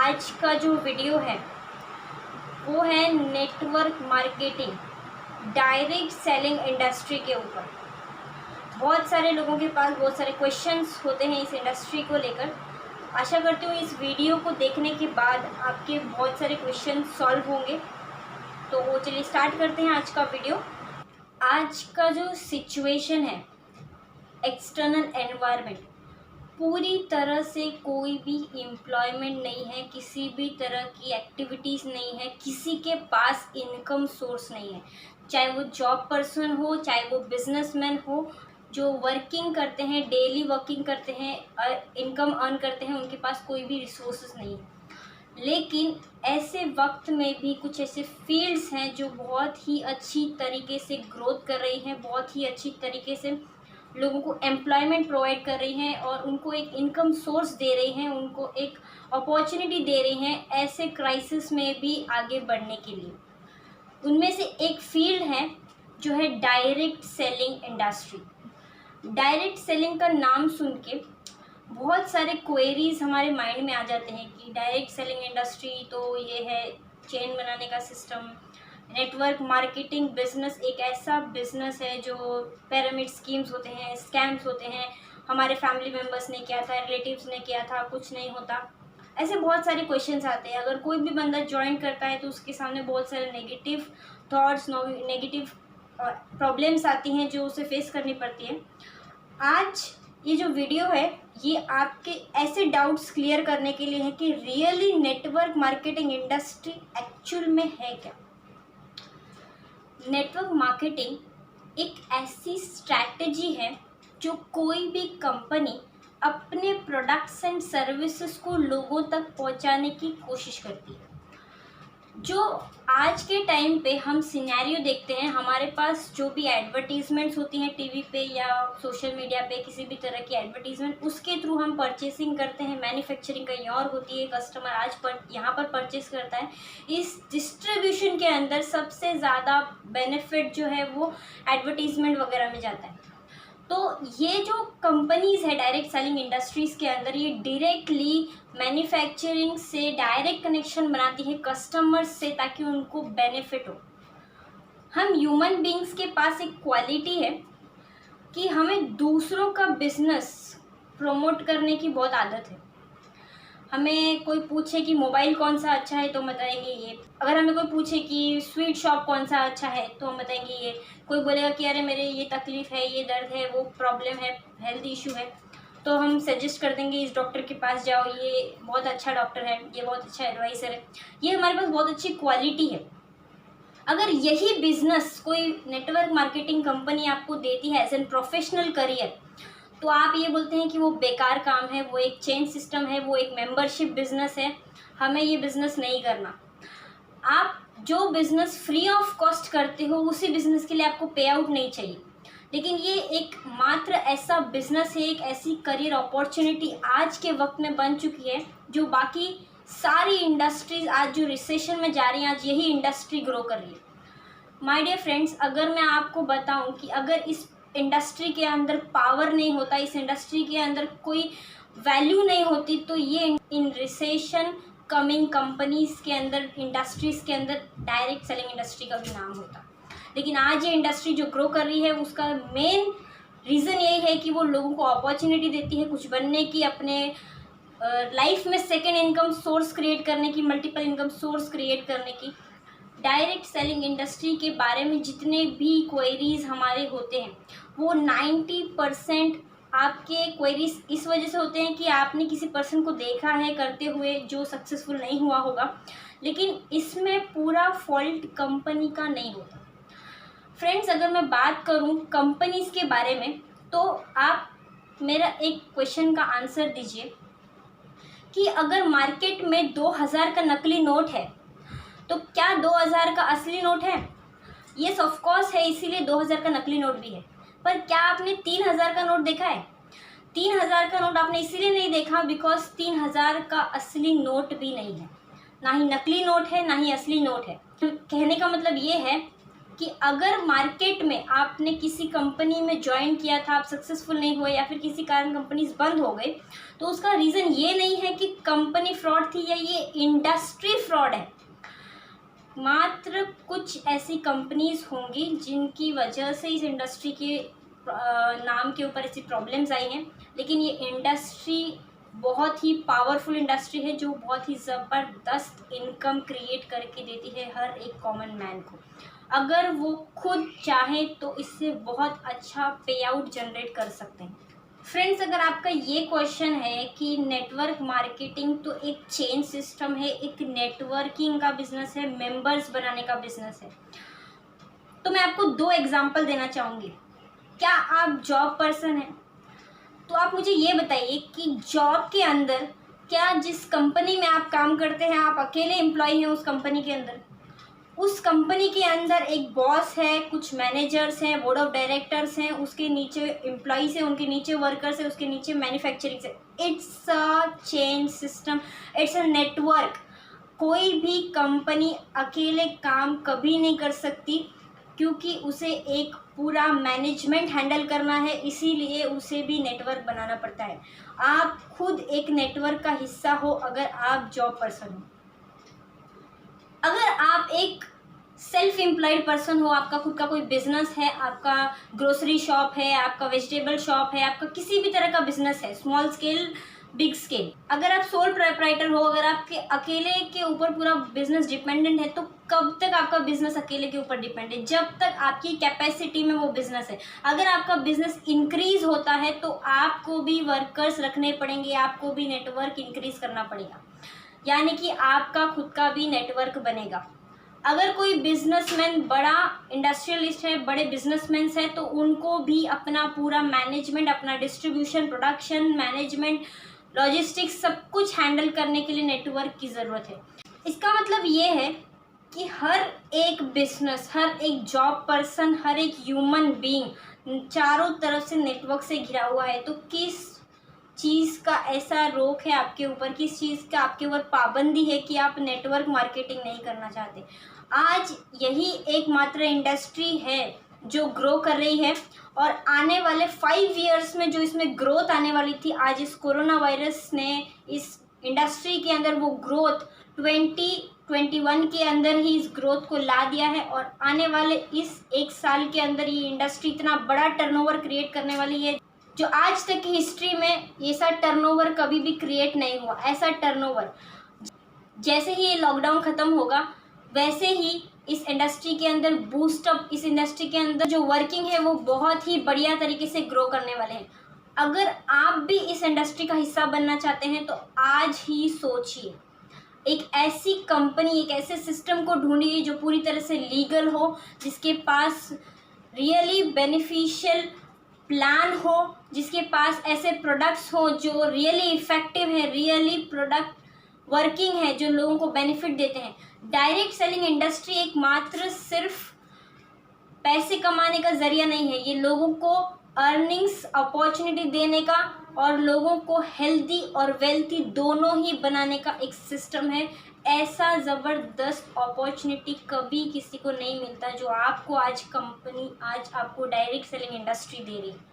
आज का जो वीडियो है वो है network marketing direct selling industry के ऊपर। बहुत सारे लोगों के पास बहुत सारे क्वेश्चंस होते हैं इस इंडस्ट्री को लेकर। आशा करती हूँ इस वीडियो को देखने के बाद आपके बहुत सारे क्वेश्चन सॉल्व होंगे। तो वो चलिए स्टार्ट करते हैं आज का वीडियो। आज का जो सिचुएशन है, एक्सटर्नल एनवायरनमेंट, पूरी तरह से कोई भी एम्प्लॉयमेंट नहीं है, किसी भी तरह की एक्टिविटीज़ नहीं है, किसी के पास इनकम सोर्स नहीं है। चाहे वो जॉब पर्सन हो, चाहे वो बिजनेसमैन हो, जो वर्किंग करते हैं, डेली वर्किंग करते हैं, इनकम अर्न करते हैं, उनके पास कोई भी रिसोर्सेज नहीं है। लेकिन ऐसे वक्त में भी कुछ ऐसे फील्ड्स हैं जो बहुत ही अच्छी तरीके से ग्रोथ कर रही हैं, बहुत ही अच्छी तरीके से लोगों को एम्प्लॉयमेंट प्रोवाइड कर रही हैं और उनको एक इनकम सोर्स दे रही हैं, उनको एक अपॉर्चुनिटी दे रही हैं ऐसे क्राइसिस में भी आगे बढ़ने के लिए। उनमें से एक फील्ड है जो है direct selling industry. Direct selling का नाम सुन के बहुत सारे क्वेरीज हमारे माइंड में आ जाते हैं कि डायरेक्ट सेलिंग इंडस्ट्री तो ये है चेन बनाने का सिस्टम। नेटवर्क मार्केटिंग बिजनेस एक ऐसा बिजनेस है जो पिरामिड स्कीम्स होते हैं, स्कैम्स होते हैं, हमारे फैमिली मेम्बर्स ने किया था, रिलेटिव्स ने किया था, कुछ नहीं होता। ऐसे बहुत सारे क्वेश्चंस आते हैं। अगर कोई भी बंदा ज्वाइन करता है तो उसके सामने बहुत सारे नेगेटिव थॉट्स, नेगेटिव प्रॉब्लम्स आती हैं जो उसे फेस करनी पड़ती है। आज ये जो वीडियो है ये आपके ऐसे डाउट्स क्लियर करने के लिए है कि really network marketing industry actual में है क्या। नेटवर्क मार्केटिंग एक ऐसी स्ट्रैटेजी है जो कोई भी कंपनी अपने प्रोडक्ट्स एंड सर्विसेज को लोगों तक पहुंचाने की कोशिश करती है। जो आज के टाइम पे हम सिनेरियो देखते हैं, हमारे पास जो भी एडवर्टीजमेंट्स होती हैं टीवी पे या सोशल मीडिया पे, किसी भी तरह की एडवर्टीजमेंट, उसके थ्रू हम परचेसिंग करते हैं। मैन्युफैक्चरिंग कहीं और होती है, कस्टमर आज पर यहाँ पर परचेस करता है। इस डिस्ट्रीब्यूशन के अंदर सबसे ज़्यादा बेनिफिट जो है वो एडवर्टीजमेंट वगैरह में जाता है। तो ये जो कंपनीज़ है डायरेक्ट सेलिंग इंडस्ट्रीज़ के अंदर, ये डायरेक्टली मैन्युफैक्चरिंग से डायरेक्ट कनेक्शन बनाती है कस्टमर्स से ताकि उनको बेनिफिट हो। हम ह्यूमन बीइंग्स के पास एक क्वालिटी है कि हमें दूसरों का बिजनेस प्रमोट करने की बहुत आदत है। हमें कोई पूछे कि मोबाइल कौन सा अच्छा है तो हम बताएंगे ये। अगर हमें कोई पूछे कि स्वीट शॉप कौन सा अच्छा है तो हम बताएंगे ये। कोई बोलेगा कि अरे मेरे ये तकलीफ़ है, ये दर्द है, वो प्रॉब्लम है, हेल्थ इशू है, तो हम सजेस्ट कर देंगे इस डॉक्टर के पास जाओ, ये बहुत अच्छा डॉक्टर है, ये बहुत अच्छा एडवाइज़र है। ये हमारे पास बहुत अच्छी क्वालिटी है। अगर यही बिजनेस कोई नेटवर्क मार्केटिंग कंपनी आपको देती है एज एन प्रोफेशनल करियर, तो आप ये बोलते हैं कि वो बेकार काम है, वो एक चेन सिस्टम है, वो एक मेंबरशिप बिजनेस है, हमें ये बिज़नेस नहीं करना। आप जो बिज़नेस फ्री ऑफ कॉस्ट करते हो उसी बिज़नेस के लिए आपको पे आउट नहीं चाहिए। लेकिन ये एक मात्र ऐसा बिज़नेस है, एक ऐसी करियर अपॉर्चुनिटी आज के वक्त में बन चुकी है जो बाकी सारी इंडस्ट्रीज़ आज जो रिसेशन में जा रही हैं, आज यही इंडस्ट्री ग्रो कर रही है। माय डियर फ्रेंड्स, अगर मैं आपको बताऊं कि अगर इस इंडस्ट्री के अंदर पावर नहीं होता, इस इंडस्ट्री के अंदर कोई वैल्यू नहीं होती, तो ये इन रिसेशन कमिंग कंपनीज़ के अंदर, इंडस्ट्रीज़ के अंदर डायरेक्ट सेलिंग इंडस्ट्री का भी नाम होता। लेकिन आज ये इंडस्ट्री जो ग्रो कर रही है उसका मेन रीज़न यही है कि वो लोगों को अपॉर्चुनिटी देती है कुछ बनने की, अपने लाइफ में सेकेंड इनकम सोर्स क्रिएट करने की, मल्टीपल इनकम सोर्स क्रिएट करने की। डायरेक्ट सेलिंग इंडस्ट्री के बारे में जितने भी क्वेरीज हमारे होते हैं वो 90% आपके क्वेरीज इस वजह से होते हैं कि आपने किसी पर्सन को देखा है करते हुए जो सक्सेसफुल नहीं हुआ होगा। लेकिन इसमें पूरा फॉल्ट कंपनी का नहीं होता। फ्रेंड्स, अगर मैं बात करूं कंपनीज़ के बारे में तो आप मेरा एक क्वेश्चन का आंसर दीजिए कि अगर मार्केट में 2000 का नकली नोट है तो क्या 2000 का असली नोट है? येस ऑफ कोर्स है, इसीलिए 2000 का नकली नोट भी है। पर क्या आपने 3000 का नोट देखा है? 3000 का नोट आपने इसीलिए नहीं देखा बिकॉज 3000 का असली नोट भी नहीं है, ना ही नकली नोट है, ना ही असली नोट है। कहने का मतलब ये है कि अगर मार्केट में आपने किसी कंपनी में ज्वाइन किया था, आप सक्सेसफुल नहीं हुए या फिर किसी कारण कंपनीज बंद हो गई, तो उसका रीज़न ये नहीं है कि कंपनी फ्रॉड थी या ये इंडस्ट्री फ्रॉड है। मात्र कुछ ऐसी कंपनीज होंगी जिनकी वजह से इस इंडस्ट्री के नाम के ऊपर ऐसी प्रॉब्लम्स आई हैं, लेकिन ये इंडस्ट्री बहुत ही पावरफुल इंडस्ट्री है जो बहुत ही ज़बरदस्त इनकम क्रिएट करके देती है हर एक कॉमन मैन को। अगर वो खुद चाहे तो इससे बहुत अच्छा पे आउट जनरेट कर सकते हैं। फ्रेंड्स, अगर आपका ये क्वेश्चन है कि नेटवर्क मार्केटिंग तो एक चेन सिस्टम है, एक नेटवर्किंग का बिजनेस है, मेंबर्स बनाने का बिजनेस है, तो मैं आपको 2 एग्जांपल देना चाहूँगी। क्या आप जॉब पर्सन हैं? तो आप मुझे ये बताइए कि जॉब के अंदर क्या जिस कंपनी में आप काम करते हैं, आप अकेले एम्प्लॉय हैं उस कंपनी के अंदर? उस कंपनी के अंदर एक बॉस है, कुछ मैनेजर्स हैं, बोर्ड ऑफ डायरेक्टर्स हैं, उसके नीचे एम्प्लॉयज़ हैं, उनके नीचे वर्कर्स हैं, उसके नीचे मैन्युफैक्चरिंग है। It's a chain system, it's a network. कोई भी कंपनी अकेले काम कभी नहीं कर सकती, क्योंकि उसे एक पूरा मैनेजमेंट हैंडल करना है, इसीलिए उसे भी नेटवर्क बनाना पड़ता है। आप खुद एक नेटवर्क का हिस्सा हो अगर आप जॉब पर्सन हो। अगर आप एक सेल्फ एम्प्लॉयड पर्सन हो, आपका खुद का कोई बिजनेस है, आपका ग्रोसरी शॉप है, आपका वेजिटेबल शॉप है, आपका किसी भी तरह का बिजनेस है, स्मॉल स्केल बिग स्केल, अगर आप सोल प्रोप्राइटर हो, अगर आपके अकेले के ऊपर पूरा बिजनेस डिपेंडेंट है, तो कब तक आपका बिजनेस अकेले के ऊपर डिपेंड है? जब तक आपकी कैपेसिटी में वो बिजनेस है। अगर आपका बिजनेस इंक्रीज होता है तो आपको भी वर्कर्स रखने पड़ेंगे, आपको भी नेटवर्क इंक्रीज करना पड़ेगा, यानी कि आपका खुद का भी नेटवर्क बनेगा। अगर कोई बिजनेसमैन बड़ा इंडस्ट्रियलिस्ट है, बड़े बिजनेसमैन है, तो उनको भी अपना पूरा मैनेजमेंट, अपना डिस्ट्रीब्यूशन, प्रोडक्शन मैनेजमेंट, लॉजिस्टिक्स सब कुछ हैंडल करने के लिए नेटवर्क की ज़रूरत है। इसका मतलब ये है कि हर एक बिजनेस, हर एक जॉब पर्सन, हर एक ह्यूमन बीइंग चारों तरफ से नेटवर्क से घिरा हुआ है। तो किस चीज़ का ऐसा रोक है आपके ऊपर, किस चीज़ का आपके ऊपर पाबंदी है कि आप नेटवर्क मार्केटिंग नहीं करना चाहते? आज यही एकमात्र इंडस्ट्री है जो ग्रो कर रही है, और आने वाले 5 इयर्स में जो इसमें ग्रोथ आने वाली थी, आज इस कोरोना वायरस ने इस इंडस्ट्री के अंदर वो ग्रोथ 2021 के अंदर ही इस ग्रोथ को ला दिया है। और आने वाले इस 1 साल के अंदर ये इंडस्ट्री इतना बड़ा टर्नओवर क्रिएट करने वाली है जो आज तक की हिस्ट्री में ऐसा टर्नओवर कभी भी क्रिएट नहीं हुआ। ऐसा टर्नओवर, जैसे ही ये लॉकडाउन ख़त्म होगा वैसे ही इस इंडस्ट्री के अंदर बूस्टअप, इस इंडस्ट्री के अंदर जो वर्किंग है वो बहुत ही बढ़िया तरीके से ग्रो करने वाले हैं। अगर आप भी इस इंडस्ट्री का हिस्सा बनना चाहते हैं तो आज ही सोचिए, एक ऐसी कंपनी, एक ऐसे सिस्टम को ढूंढिए जो पूरी तरह से लीगल हो, जिसके पास रियली बेनिफिशियल प्लान हो, जिसके पास ऐसे प्रोडक्ट्स हो जो रियली इफ़ेक्टिव है, रियली प्रोडक्ट वर्किंग है, जो लोगों को बेनिफिट देते हैं। डायरेक्ट सेलिंग इंडस्ट्री एक मात्र सिर्फ पैसे कमाने का ज़रिया नहीं है, ये लोगों को अर्निंग्स अपॉर्चुनिटी देने का और लोगों को हेल्दी और वेल्थी दोनों ही बनाने का एक सिस्टम है। ऐसा ज़बरदस्त अपॉर्चुनिटी कभी किसी को नहीं मिलता जो आपको आज कंपनी, आज आपको डायरेक्ट सेलिंग इंडस्ट्री दे रही है।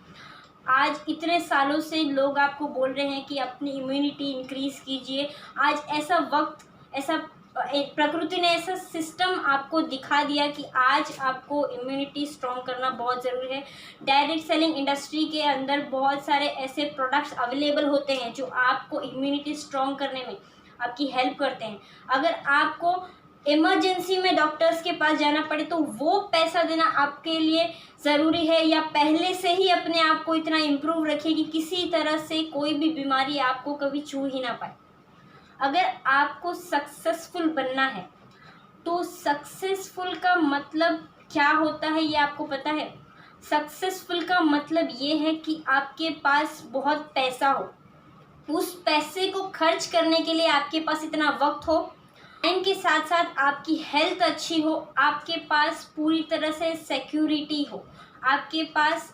आज इतने सालों से लोग आपको बोल रहे हैं कि अपनी इम्यूनिटी इंक्रीज़ कीजिए। आज ऐसा वक्त, ऐसा प्रकृति ने ऐसा सिस्टम आपको दिखा दिया कि आज आपको इम्यूनिटी स्ट्रॉन्ग करना बहुत ज़रूरी है। डायरेक्ट सेलिंग इंडस्ट्री के अंदर बहुत सारे ऐसे प्रोडक्ट्स अवेलेबल होते हैं जो आपको इम्यूनिटी स्ट्रॉन्ग करने में आपकी हेल्प करते हैं। अगर आपको इमरजेंसी में डॉक्टर्स के पास जाना पड़े तो वो पैसा देना आपके लिए ज़रूरी है, या पहले से ही अपने आप को इतना इम्प्रूव रखिए कि किसी तरह से कोई भी बीमारी आपको कभी छू ही ना पाए। अगर आपको सक्सेसफुल बनना है तो सक्सेसफुल का मतलब क्या होता है ये आपको पता है? सक्सेसफुल का मतलब ये है कि आपके पास बहुत पैसा हो, उस पैसे को खर्च करने के लिए आपके पास इतना वक्त हो, टाइम के साथ साथ आपकी हेल्थ अच्छी हो, आपके पास पूरी तरह से सिक्योरिटी हो, आपके पास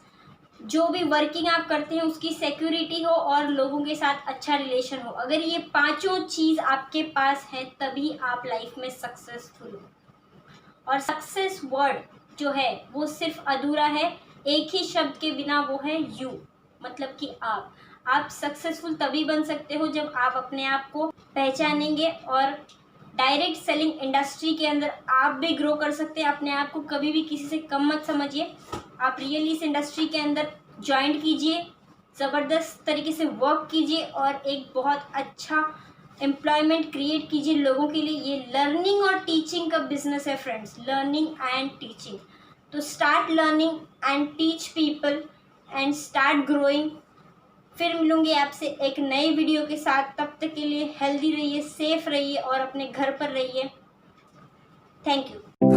जो भी वर्किंग आप करते हैं उसकी सिक्योरिटी हो और लोगों के साथ अच्छा रिलेशन हो। अगर ये पांचों चीज़ आपके पास है तभी आप लाइफ में सक्सेसफुल हो। और सक्सेस वर्ड जो है वो सिर्फ अधूरा है। एक ही शब्द के बिना वो है यू, मतलब कि आप सक्सेसफुल तभी बन सकते हो जब आप अपने आप को पहचानेंगे और डायरेक्ट सेलिंग इंडस्ट्री के अंदर आप भी ग्रो कर सकते हैं। अपने आप को कभी भी किसी से कम मत समझिए। आप रियली इस इंडस्ट्री के अंदर ज्वाइन कीजिए, ज़बरदस्त तरीके से वर्क कीजिए और एक बहुत अच्छा एम्प्लॉयमेंट क्रिएट कीजिए लोगों के लिए। ये लर्निंग और टीचिंग का बिजनेस है फ्रेंड्स, लर्निंग एंड टीचिंग। तो start learning and teach people and start growing. फिर मिलूंगी आपसे एक नई वीडियो के साथ। तब तक के लिए हेल्दी रहिए, सेफ रहिए और अपने घर पर रहिए। Thank you.